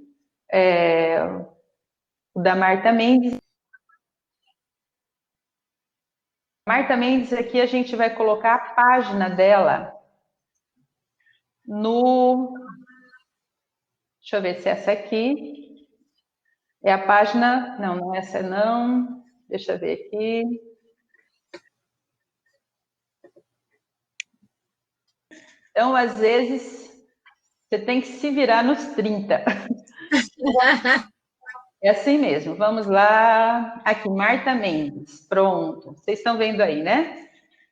Speaker 2: o da Marta Mendes. Marta Mendes, aqui a gente vai colocar a página dela no... Deixa eu ver se é essa aqui. É a página... Não, não é essa não. Deixa eu ver aqui. Então, às vezes, você tem que se virar nos 30. É assim mesmo. Vamos lá. Aqui, Marta Mendes. Pronto. Vocês estão vendo aí, né?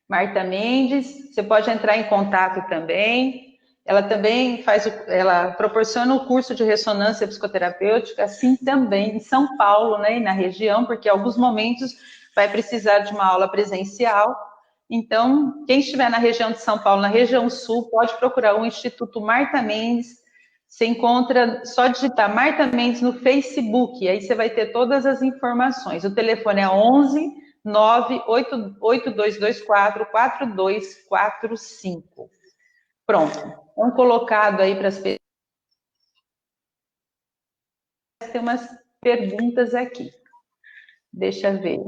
Speaker 2: Marta Mendes. Você pode entrar em contato também. Ela também ela proporciona o curso de ressonância psicoterapêutica, assim também em São Paulo, né? E na região, porque em alguns momentos vai precisar de uma aula presencial. Então, quem estiver na região de São Paulo, na região sul, pode procurar o Instituto Marta Mendes. Você encontra, só digitar Marta Mendes no Facebook, aí você vai ter todas as informações. O telefone é 11 98224 4245. Pronto. Então, colocado aí para as pessoas. Tem umas perguntas aqui. Deixa eu ver.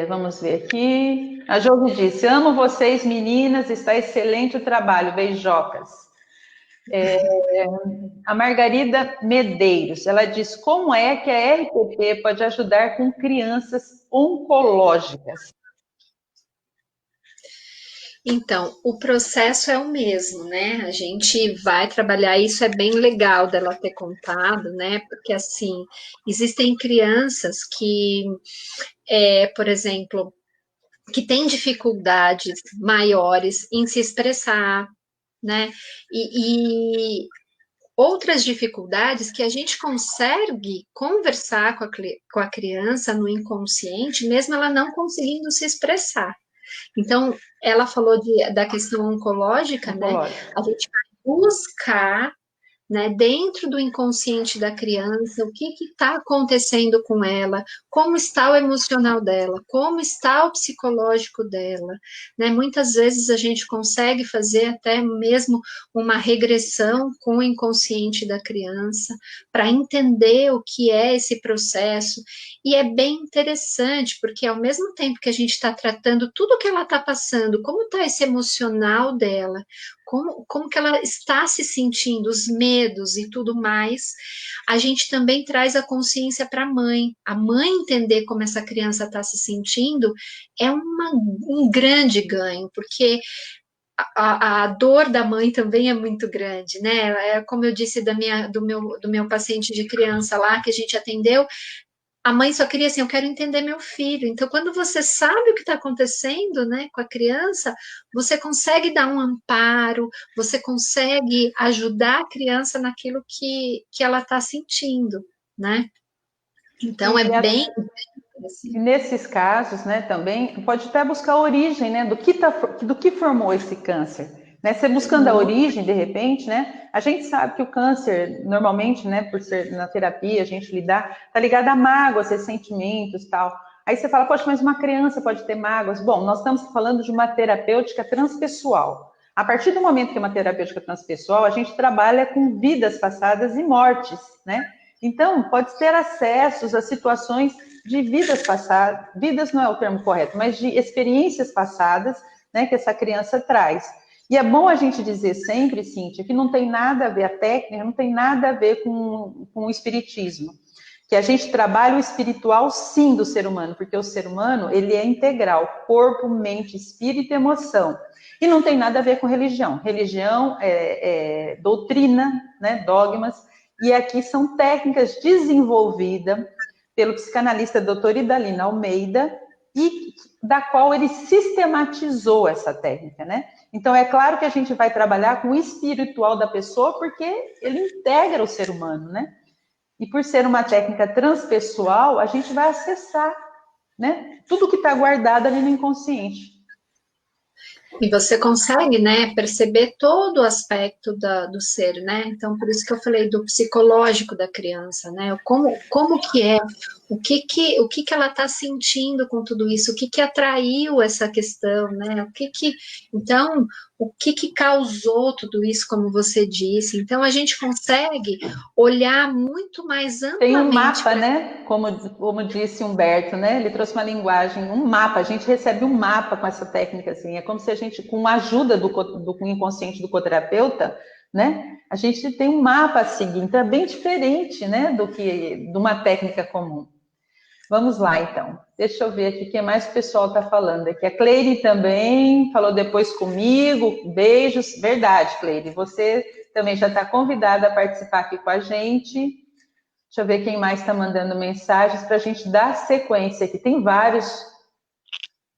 Speaker 2: Vamos ver aqui. A Josi disse: amo vocês, meninas, está excelente o trabalho, beijocas. A Margarida Medeiros, ela diz como é que a RPP pode ajudar com crianças oncológicas.
Speaker 1: Então, o processo é o mesmo, né? A gente vai trabalhar, isso é bem legal dela ter contado, né? Porque assim, existem crianças que, por exemplo, que têm dificuldades maiores em se expressar, né? E outras dificuldades que a gente consegue conversar com a criança no inconsciente, mesmo ela não conseguindo se expressar. Então, ela falou da questão oncológica, né?
Speaker 2: Oncológica.
Speaker 1: A gente vai buscar, né, dentro do inconsciente da criança, o que está acontecendo com ela, como está o emocional dela, como está o psicológico dela, né? Muitas vezes a gente consegue fazer até mesmo uma regressão com o inconsciente da criança para entender o que é esse processo. E é bem interessante, porque ao mesmo tempo que a gente está tratando tudo que ela está passando, como está esse emocional dela, como que ela está se sentindo, os medos e tudo mais, a gente também traz a consciência para a mãe entender como essa criança está se sentindo é um grande ganho, porque a dor da mãe também é muito grande, né? É como eu disse do meu paciente de criança lá que a gente atendeu, a mãe só queria assim, eu quero entender meu filho. Então, quando você sabe o que está acontecendo, né, com a criança, você consegue dar um amparo, você consegue ajudar a criança naquilo que ela está sentindo, né? Então, é
Speaker 2: E,
Speaker 1: bem
Speaker 2: e
Speaker 1: assim.
Speaker 2: nesses casos, né, também, pode até buscar a origem, né, do que formou esse câncer. Né? Você buscando a
Speaker 1: Uhum.
Speaker 2: origem, de repente, né, a gente sabe que o câncer, normalmente, né, por ser na terapia, a gente lidar, tá ligado a mágoas, ressentimentos e tal. Aí você fala, poxa, mas uma criança pode ter mágoas. Bom, nós estamos falando de uma terapêutica transpessoal. A partir do momento que é uma terapêutica transpessoal, a gente trabalha com vidas passadas e mortes, né? Então, pode ter acessos a situações de vidas passadas, vidas não é o termo correto, mas de experiências passadas, né, que essa criança traz. E é bom a gente dizer sempre, Cíntia, que não tem nada a ver, a técnica não tem nada a ver com o espiritismo. Que a gente trabalha o espiritual, sim, do ser humano, porque o ser humano, ele é integral, corpo, mente, espírito e emoção. E não tem nada a ver com religião. Religião é doutrina, né, dogmas, e aqui são técnicas desenvolvidas pelo psicanalista Dr. Idalina Almeida, e da qual ele sistematizou essa técnica, né? Então, é claro que a gente vai trabalhar com o espiritual da pessoa, porque ele integra o ser humano, né? E por ser uma técnica transpessoal, a gente vai acessar, né? Tudo que está guardado ali no inconsciente.
Speaker 1: E você consegue, né, perceber todo o aspecto do ser, né? Então, por isso que eu falei do psicológico da criança, né? Como que é, o que ela está sentindo com tudo isso, o que atraiu essa questão, né? Então, o que causou tudo isso, como você disse. Então, a gente consegue olhar muito mais
Speaker 2: Tem um
Speaker 1: amplamente
Speaker 2: mapa,
Speaker 1: para.
Speaker 2: né? Como disse Humberto, né? Ele trouxe uma linguagem, um mapa. A gente recebe um mapa com essa técnica, assim. É como se a gente, com a ajuda do inconsciente do coterapeuta, né? A gente tem um mapa a seguir. Então é bem diferente, né? Do que de uma técnica comum. Vamos lá, então. Deixa eu ver aqui o que mais o pessoal está falando aqui. A Cleire também falou depois comigo. Beijos. Verdade, Cleire. Você também já está convidada a participar aqui com a gente. Deixa eu ver quem mais está mandando mensagens para a gente dar sequência aqui. Tem vários,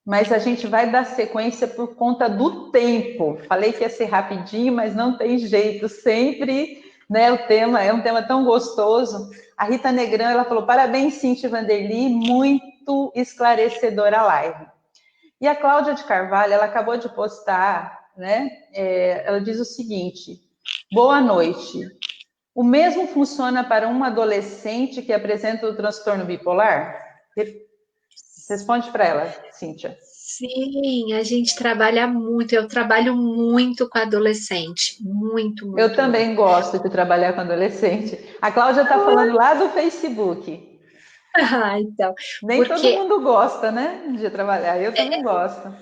Speaker 2: mas a gente vai dar sequência por conta do tempo. Falei que ia ser rapidinho, mas não tem jeito. Sempre, né? O tema é um tema tão gostoso. A Rita Negrão, ela falou: parabéns, Cintia Vanderly, muito esclarecedora a live. E a Cláudia de Carvalho, ela acabou de postar, né? Ela diz o seguinte: boa noite. O mesmo funciona para um adolescente que apresenta o transtorno bipolar? Responde para ela, Cíntia.
Speaker 1: Sim, a gente trabalha muito, eu trabalho muito com adolescente, muito,
Speaker 2: Eu
Speaker 1: muito, muito.
Speaker 2: também gosto de trabalhar com adolescente. A Cláudia está falando lá do Facebook.
Speaker 1: Ah, então,
Speaker 2: Nem todo
Speaker 1: porque
Speaker 2: mundo gosta, né, de trabalhar. Eu também gosto.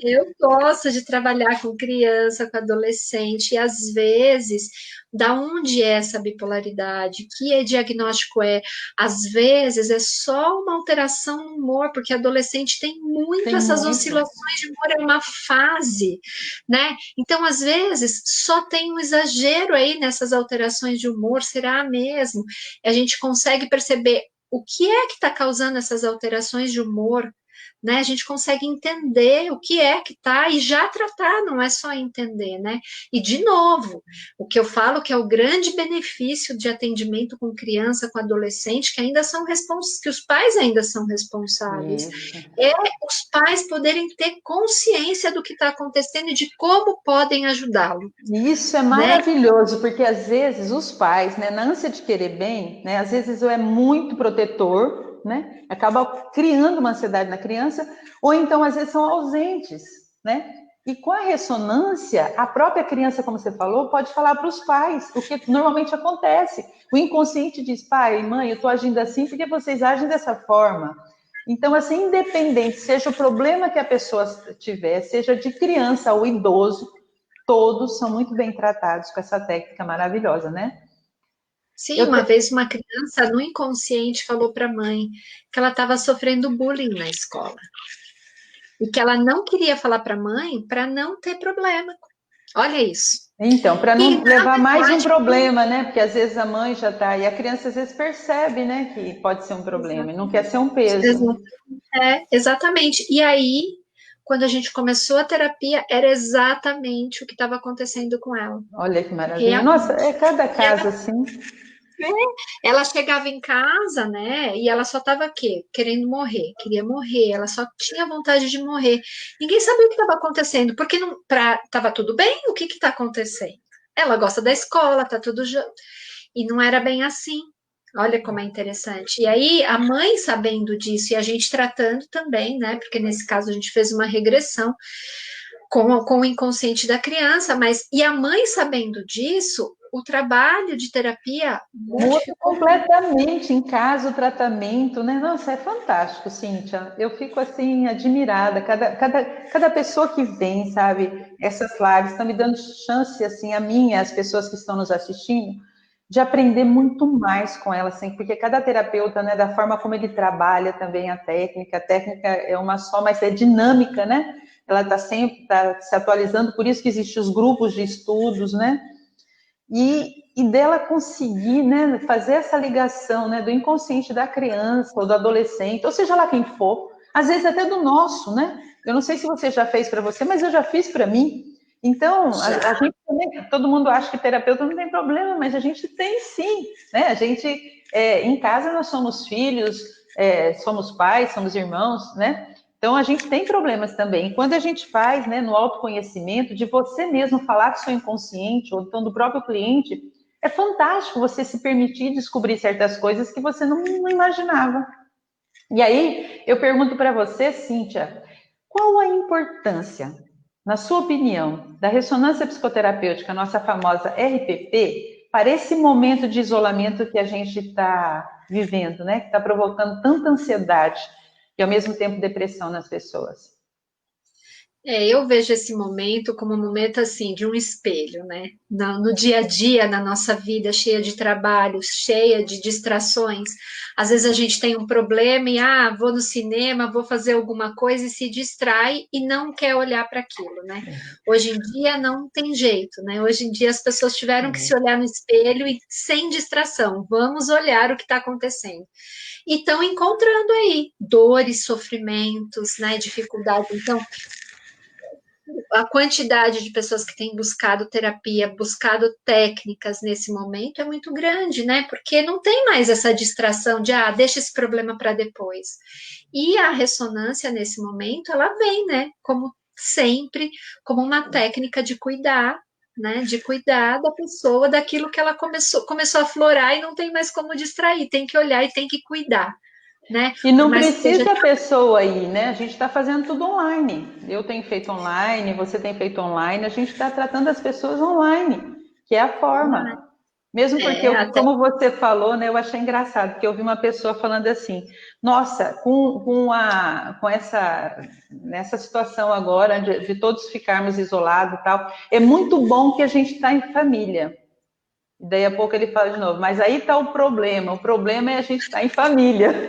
Speaker 1: Eu gosto de trabalhar com criança, com adolescente, e às vezes, da onde é essa bipolaridade? Que diagnóstico é? Às vezes é só uma alteração no humor, porque adolescente tem muito
Speaker 2: Tem
Speaker 1: essas
Speaker 2: muito.
Speaker 1: oscilações de humor, é uma fase, né? Então, às vezes, só tem um exagero aí nessas alterações de humor, será mesmo? A gente consegue perceber o que é que está causando essas alterações de humor, né? A gente consegue entender o que é que tá e já tratar, não é só entender, né? E de novo, o que eu falo que é o grande benefício de atendimento com criança, com adolescente, que ainda são que os pais ainda são responsáveis,
Speaker 2: Isso.
Speaker 1: é os pais poderem ter consciência do que está acontecendo e de como podem ajudá-lo,
Speaker 2: E isso é
Speaker 1: né?
Speaker 2: maravilhoso, porque às vezes os pais, né, na ânsia de querer bem, né, às vezes ou é muito protetor, né, acaba criando uma ansiedade na criança, ou então às vezes são ausentes, né? E com a ressonância, a própria criança, como você falou, pode falar para os pais, o que normalmente acontece. O inconsciente diz, pai, mãe, eu estou agindo assim porque vocês agem dessa forma. Então, assim, independente, seja o problema que a pessoa tiver, seja de criança ou idoso, todos são muito bem tratados com essa técnica maravilhosa, né?
Speaker 1: Sim,
Speaker 2: Eu
Speaker 1: uma
Speaker 2: te...
Speaker 1: vez uma criança no inconsciente falou para a mãe que ela estava sofrendo bullying na escola e que ela não queria falar para a mãe para não ter problema. Olha isso.
Speaker 2: Então, para
Speaker 1: E
Speaker 2: não
Speaker 1: na
Speaker 2: levar mais um
Speaker 1: verdade,
Speaker 2: problema, né? Porque às vezes a mãe já tá, e a criança às vezes percebe, né, que pode ser um problema e não quer ser um peso.
Speaker 1: exatamente. E aí, quando a gente começou a terapia, era exatamente o que estava acontecendo com ela.
Speaker 2: Olha que maravilha. Nossa,
Speaker 1: Realmente.
Speaker 2: é cada
Speaker 1: E
Speaker 2: caso assim.
Speaker 1: ela chegava em casa, né? E ela só estava quê? Querendo morrer, queria morrer, ela só tinha vontade de morrer. Ninguém sabia o que estava acontecendo, porque não, tava tudo bem, o que está acontecendo? Ela gosta da escola, tá tudo. E não era bem assim. Olha como é interessante. E aí, a mãe sabendo disso e a gente tratando também, né? Porque nesse caso a gente fez uma regressão com o inconsciente da criança, mas e a mãe sabendo disso, o trabalho de terapia
Speaker 2: Muda
Speaker 1: modificou muito.
Speaker 2: completamente em casa o tratamento, né? Nossa, é fantástico, Cíntia. Eu fico assim admirada. Cada pessoa que vem, sabe? Essas lives estão me dando chance, assim, a mim, as pessoas que estão nos assistindo, de aprender muito mais com ela, assim, porque cada terapeuta, né, da forma como ele trabalha também a técnica é uma só, mas é dinâmica, né? Ela está sempre tá se atualizando, por isso que existem os grupos de estudos, né? E dela conseguir, né, fazer essa ligação, né, do inconsciente da criança ou do adolescente, ou seja lá quem for, às vezes até do nosso, né? Eu não sei se você já fez para você, mas eu já fiz para mim. Então,
Speaker 1: Já.
Speaker 2: a gente também, todo mundo acha que terapeuta não tem problema, mas a gente tem sim, né? A gente, em casa nós somos filhos, somos pais, somos irmãos, né? Então, a gente tem problemas também. E quando a gente faz, né, no autoconhecimento, de você mesmo falar com o seu inconsciente, ou então do próprio cliente, é fantástico você se permitir descobrir certas coisas que você não imaginava. E aí, eu pergunto para você, Cíntia, qual a importância, na sua opinião, da ressonância psicoterapêutica, a nossa famosa RPP, para esse momento de isolamento que a gente está vivendo, né? Que está provocando tanta ansiedade e, ao mesmo tempo, depressão nas pessoas?
Speaker 1: Eu vejo esse momento como um momento assim de um espelho, né? No dia a dia, na nossa vida, cheia de trabalho, cheia de distrações. Às vezes a gente tem um problema e vou no cinema, vou fazer alguma coisa e se distrai e não quer olhar para aquilo, né? Hoje em dia não tem jeito, né? Hoje em dia as pessoas tiveram que se olhar no espelho e sem distração. Vamos olhar o que está acontecendo. E estão encontrando aí dores, sofrimentos, né? Dificuldades. Então a quantidade de pessoas que têm buscado terapia, buscado técnicas nesse momento é muito grande, né? Porque não tem mais essa distração de, deixa esse problema para depois. E a ressonância nesse momento, ela vem, né? Como sempre, como uma técnica de cuidar, né? De cuidar da pessoa, daquilo que ela começou a florar e não tem mais como distrair, tem que olhar e tem que cuidar, né?
Speaker 2: E
Speaker 1: Por
Speaker 2: não
Speaker 1: mais que seja.
Speaker 2: precisa a pessoa ir, né? A gente está fazendo tudo online. Eu tenho feito online, você tem feito online, a gente está tratando as pessoas online, que é a forma. Mesmo porque,
Speaker 1: É, até
Speaker 2: como você falou, né, eu achei engraçado, porque eu vi uma pessoa falando assim, nossa, nessa situação agora, de todos ficarmos isolados e tal, é muito bom que a gente está em família. E daí a pouco ele fala de novo, mas aí está o problema é a gente estar em família.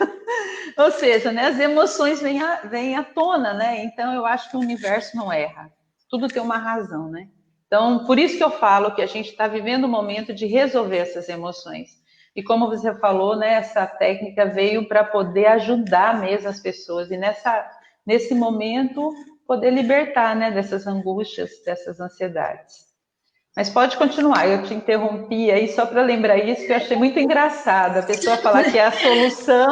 Speaker 2: Ou seja, né, as emoções vêm à tona, né? Então eu acho que o universo não erra. Tudo tem uma razão, né? Então, por isso que eu falo que a gente está vivendo um momento de resolver essas emoções. E como você falou, né, essa técnica veio para poder ajudar mesmo as pessoas e nesse momento poder libertar, né, dessas angústias, dessas ansiedades. Mas pode continuar, eu te interrompi aí só para lembrar isso, que eu achei muito engraçado, a pessoa falar que é a solução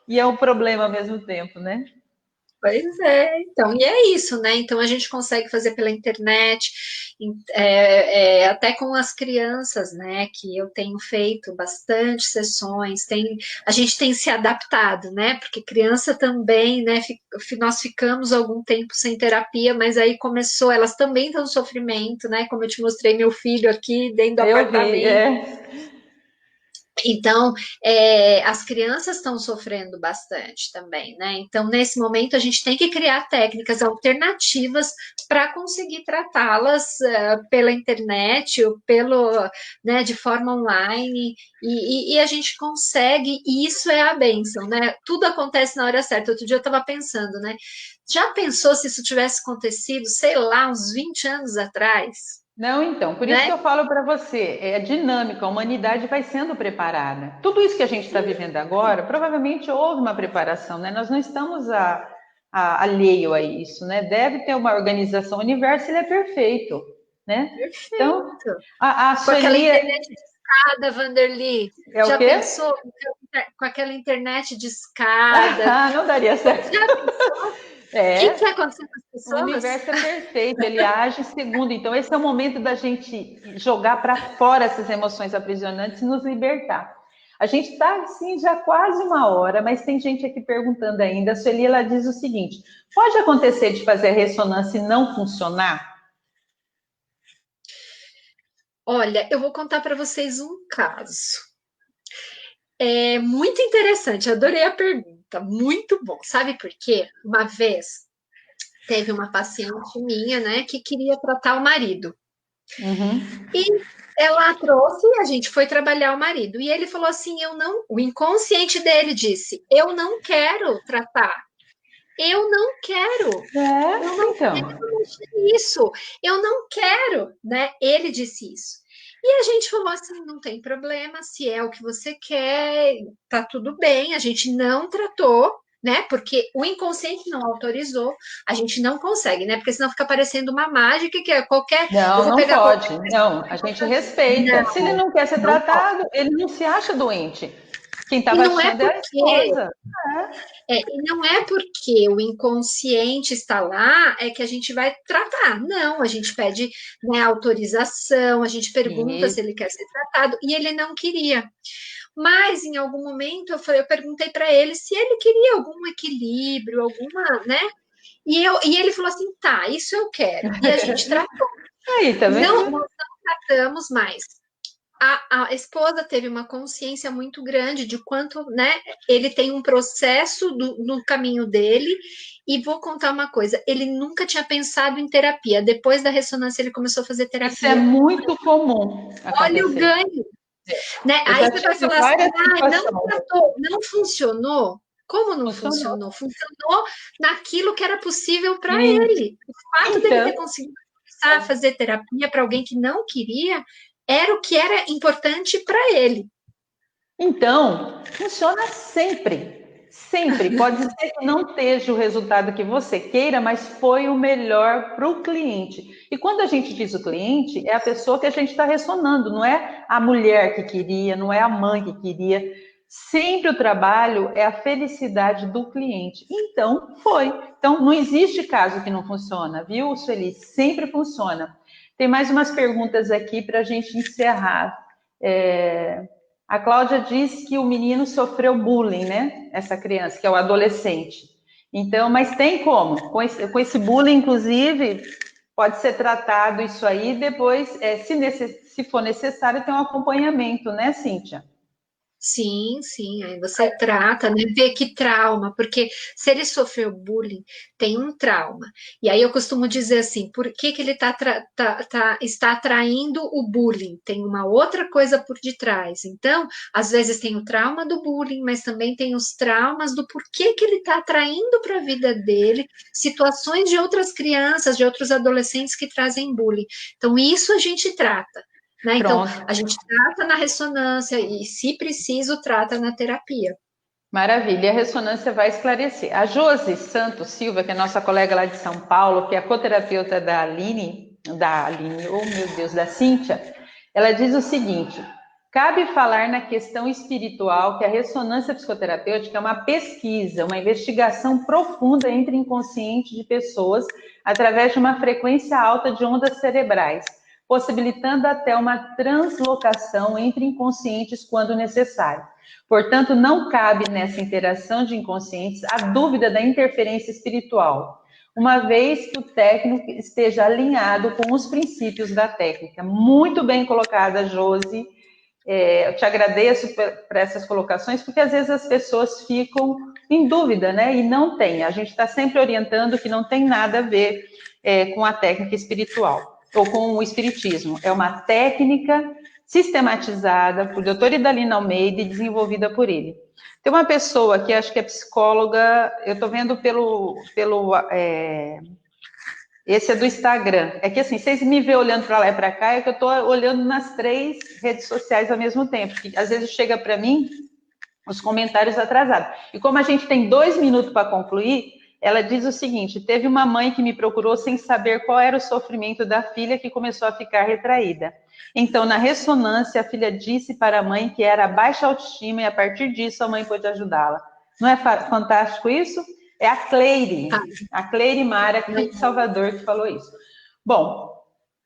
Speaker 2: e é o problema ao mesmo tempo, né?
Speaker 1: Pois é, então, e é isso, né? Então a gente consegue fazer pela internet, até com as crianças, né? Que eu tenho feito bastante sessões, a gente tem se adaptado, né? Porque criança também, né? Nós ficamos algum tempo sem terapia, mas aí começou, elas também estão em sofrimento, né? Como eu te mostrei meu filho aqui dentro do
Speaker 2: Eu vi,
Speaker 1: apartamento.
Speaker 2: é.
Speaker 1: Então, as crianças estão sofrendo bastante também, né? Então, nesse momento, a gente tem que criar técnicas alternativas para conseguir tratá-las pela internet ou né, de forma online, e a gente consegue, e isso é a bênção, né? Tudo acontece na hora certa. Outro dia eu estava pensando, né? Já pensou se isso tivesse acontecido, sei lá, uns 20 anos atrás,
Speaker 2: Não, então, por isso que
Speaker 1: né?
Speaker 2: eu falo para você, é dinâmica, a humanidade vai sendo preparada. Tudo isso que a gente está vivendo agora, provavelmente houve uma preparação, né? Nós não estamos alheio a isso, né? Deve ter uma organização, o universo ele é perfeito, né? Então,
Speaker 1: Perfeito.
Speaker 2: a
Speaker 1: Com aquela
Speaker 2: Sueli
Speaker 1: internet de escada, Vanderly.
Speaker 2: é o
Speaker 1: Já
Speaker 2: quê?
Speaker 1: pensou com aquela internet de escada?
Speaker 2: Ah, não daria certo.
Speaker 1: Já pensou? O que
Speaker 2: É,
Speaker 1: ia acontecer com as
Speaker 2: o
Speaker 1: pessoas?
Speaker 2: universo é perfeito, ele age segundo. Então, esse é o momento da gente jogar para fora essas emoções aprisionantes e nos libertar. A gente está, assim, já quase uma hora, mas tem gente aqui perguntando ainda. A Sueli, ela diz o seguinte, pode acontecer de fazer a ressonância e não funcionar?
Speaker 1: Olha, eu vou contar para vocês um caso. É muito interessante, adorei a pergunta, muito bom. Sabe por quê? Uma vez teve uma paciente minha, né, que queria tratar o marido.
Speaker 2: Uhum.
Speaker 1: E ela trouxe, a gente foi trabalhar o marido. E ele falou assim: eu não. O inconsciente dele disse: eu não quero tratar. Eu não quero. Eu
Speaker 2: É,
Speaker 1: não
Speaker 2: então.
Speaker 1: quero mexer nisso. Eu não quero, né? Ele disse isso. E a gente falou assim: não tem problema, se é o que você quer, tá tudo bem. A gente não tratou, né? Porque o inconsciente não autorizou, a gente não consegue, né? Porque senão fica parecendo uma mágica que é qualquer. Eu
Speaker 2: Não,
Speaker 1: vou
Speaker 2: não
Speaker 1: pegar qualquer
Speaker 2: pode.
Speaker 1: pessoa
Speaker 2: Não, a
Speaker 1: e vou
Speaker 2: gente
Speaker 1: fazer.
Speaker 2: respeita. Se ele
Speaker 1: Não,
Speaker 2: não quer ser
Speaker 1: não pode.
Speaker 2: tratado, ele não se acha doente. Quem
Speaker 1: E
Speaker 2: estava
Speaker 1: não é
Speaker 2: achando é a
Speaker 1: porque
Speaker 2: esposa.
Speaker 1: e não é porque o inconsciente está lá é que a gente vai tratar. Não, a gente pede, né, autorização, a gente pergunta se
Speaker 2: Isso.
Speaker 1: ele quer ser tratado e ele não queria. Mas em algum momento eu perguntei para ele se ele queria algum equilíbrio, alguma, né? E ele falou assim: tá, isso eu quero. E a gente tratou.
Speaker 2: Aí, tá
Speaker 1: Não,
Speaker 2: vendo?
Speaker 1: nós não tratamos mais. A esposa teve uma consciência muito grande de quanto, né, ele tem um processo no caminho dele. E vou contar uma coisa: ele nunca tinha pensado em terapia. Depois da ressonância, ele começou a fazer
Speaker 2: Isso é
Speaker 1: terapia.
Speaker 2: muito comum
Speaker 1: Olha o
Speaker 2: acontecer.
Speaker 1: ganho, né?
Speaker 2: Eu
Speaker 1: Aí
Speaker 2: já
Speaker 1: você vai
Speaker 2: tive
Speaker 1: falar assim:
Speaker 2: várias
Speaker 1: ah, não
Speaker 2: situações.
Speaker 1: tratou, não funcionou. Como não
Speaker 2: Funcionou.
Speaker 1: funcionou? Funcionou naquilo que era possível para
Speaker 2: Sim.
Speaker 1: ele. O fato dele
Speaker 2: Então,
Speaker 1: ter conseguido começar a fazer terapia para alguém que não queria era o que era importante para ele.
Speaker 2: funciona sempre. Sempre. Pode ser que não esteja o resultado que você queira, mas foi o melhor para o cliente. E quando a gente diz o cliente, é a pessoa que a gente está ressonando, não é a mulher que queria, não é a mãe que queria. Sempre o trabalho é a felicidade do cliente. Então, foi. Então, não existe caso que não funciona, viu, Sueli? Sempre funciona. Tem mais umas perguntas aqui para a gente encerrar. É, a Cláudia diz que o menino sofreu bullying, né? Essa criança, que é o adolescente. Então, mas tem como? Com esse bullying, inclusive, pode ser tratado isso aí, depois, se for necessário, tem um acompanhamento, né, Cíntia?
Speaker 1: Sim, sim, aí você trata, né? Vê que trauma, porque se ele sofreu bullying, tem um trauma. E aí eu costumo dizer assim, por que que ele está atraindo o bullying? Tem uma outra coisa por detrás. Então, às vezes tem o trauma do bullying, mas também tem os traumas do porquê que ele está atraindo para a vida dele situações de outras crianças, de outros adolescentes que trazem bullying. Então, isso a gente trata. Né? Então,
Speaker 2: Pronto.
Speaker 1: a gente trata na ressonância e, se preciso, trata na terapia.
Speaker 2: Maravilha, e a ressonância vai esclarecer. A Josi Santos Silva, que é nossa colega lá de São Paulo, que é a coterapeuta da Aline, oh meu Deus, da Cíntia, ela diz o seguinte: cabe falar na questão espiritual que a ressonância psicoterapêutica é uma pesquisa, uma investigação profunda entre o inconsciente de pessoas através de uma frequência alta de ondas cerebrais, possibilitando até uma translocação entre inconscientes quando necessário. Portanto, não cabe nessa interação de inconscientes a dúvida da interferência espiritual, uma vez que o técnico esteja alinhado com os princípios da técnica. Muito bem colocada, Josi. Eu te agradeço por essas colocações, porque às vezes as pessoas ficam em dúvida, né? E não tem. A gente está sempre orientando que não tem nada a ver com a técnica espiritual ou com o espiritismo. É uma técnica sistematizada por Dr. Idalina Almeida e desenvolvida por ele. Tem uma pessoa que acho que é psicóloga, eu estou vendo esse é do Instagram. É que assim, vocês me vêem olhando para lá e para cá, é que eu estou olhando nas 3 redes sociais ao mesmo tempo. Que às vezes chega para mim os comentários atrasados. E como a gente tem 2 minutos para concluir, ela diz o seguinte: teve uma mãe que me procurou sem saber qual era o sofrimento da filha, que começou a ficar retraída. Então, na ressonância, a filha disse para a mãe que era baixa autoestima e a partir disso a mãe pôde ajudá-la. Não é fantástico isso? É a Cleire Mara, aqui de Salvador, que falou isso. Bom,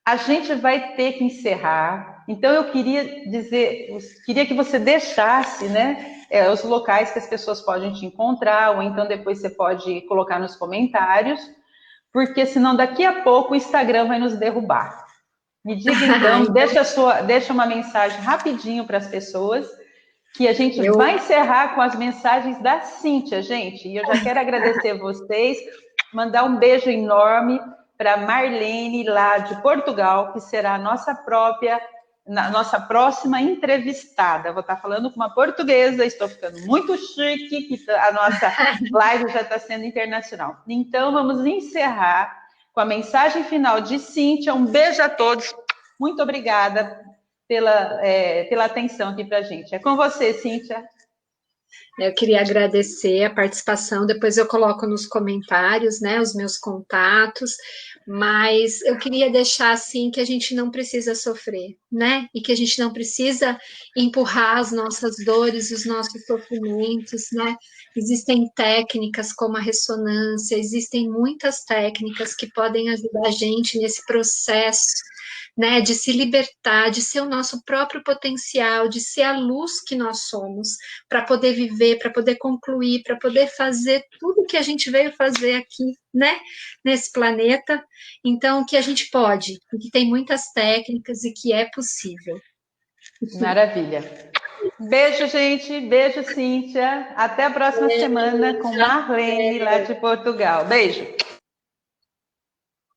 Speaker 2: a gente vai ter que encerrar. Então, eu queria que você deixasse, né, os locais que as pessoas podem te encontrar, ou então depois você pode colocar nos comentários, porque senão daqui a pouco o Instagram vai nos derrubar. Me diga então, deixa uma mensagem rapidinho para as pessoas, que a gente
Speaker 1: Eu,
Speaker 2: vai encerrar com as mensagens da Cíntia, gente. E eu já quero agradecer vocês, mandar um beijo enorme para Marlene, lá de Portugal, que será a nossa próxima entrevistada. Vou estar falando com uma portuguesa, estou ficando muito chique, que a nossa live já está sendo internacional. Então, vamos encerrar com a mensagem final de Cíntia. Um beijo a todos. Muito obrigada pela atenção aqui para a gente. É com você, Cíntia.
Speaker 1: eu queria agradecer a participação, depois eu coloco nos comentários, né, os meus contatos, mas eu queria deixar assim que a gente não precisa sofrer, né? E que a gente não precisa empurrar as nossas dores, os nossos sofrimentos, né? Existem técnicas como a ressonância, existem muitas técnicas que podem ajudar a gente nesse processo, né, de se libertar, de ser o nosso próprio potencial, de ser a luz que nós somos, para poder viver, para poder concluir, para poder fazer tudo que a gente veio fazer aqui, né, nesse planeta. Então, que a gente pode, e que tem muitas técnicas e que é possível.
Speaker 2: Maravilha. Beijo, gente. Beijo, Cíntia. Até a próxima semana com Marlene, lá de Portugal. Beijo.